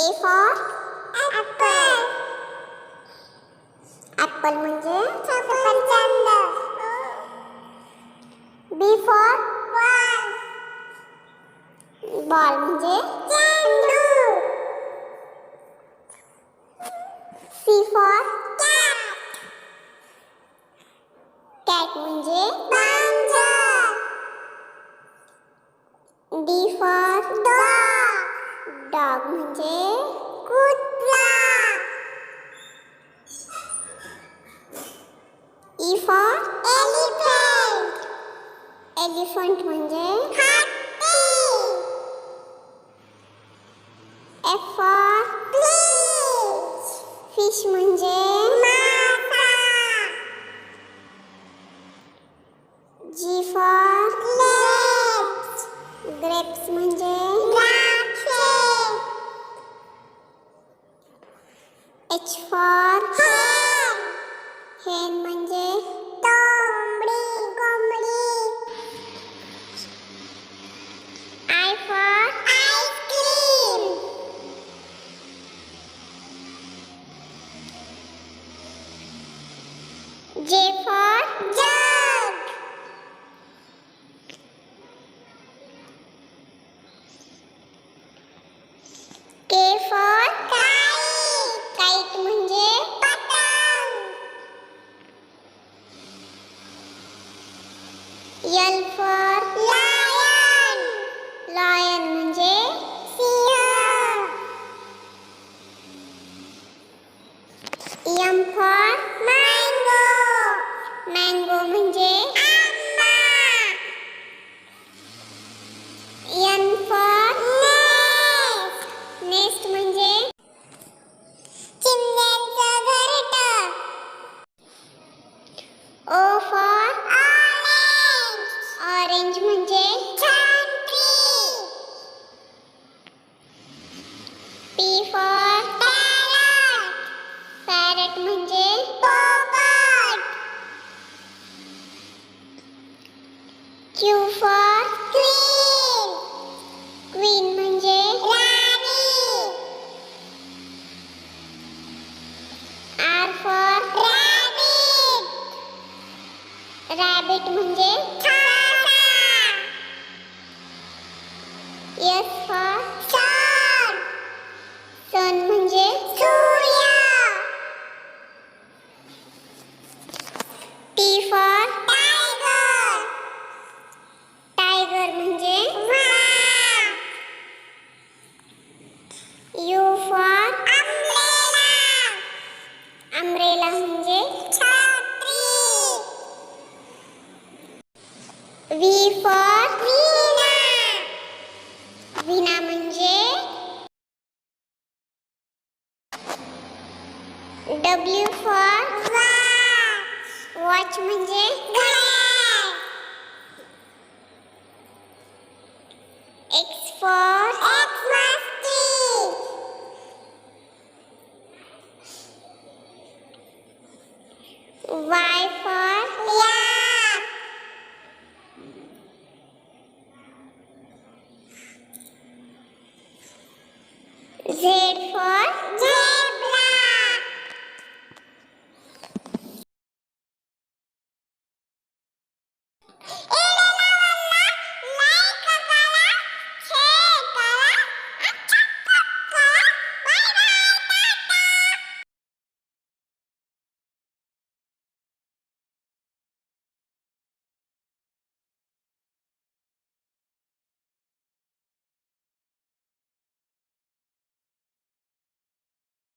A for apple. Apple म्हणजे सफरचंद. B for ball. Ball म्हणजे चेंडू. C for cat. Cat म्हणजे मांजर. D for dog. Dog म्हणजे कुत्रा. E for elephant. Elephant म्हणजे हत्ती. F for fish. Fish म्हणजे मासा. G for grapes. Grapes म्हणजे द्राक्षे. H for hen. Hen म्हणजे कोंबडी. I for ice cream. J for jug. K for kite. Kite म्हणजे पतंग. L for lion. Lion म्हणजे Singh. M for mango. Mango म्हणजे आंबा. N for nest. Nest म्हणजे चिमण्यांचं घरटं. O for orange. Orange म्हणजे संत्री. P for parrot. Parrot म्हणजे पोपट. Q for queen. Queen म्हणजे राणी. R for rabbit. Rabbit म्हणजे खासा. S for sun. Sun म्हणजे सूर्य. T for tiger. Tiger म्हणजे वाघ. U for umbrella. Umbrella म्हणजे छत्री. V for वीणा. वीणा म्हणजे W for watch. Watch म्हणजे घड्याळ. X for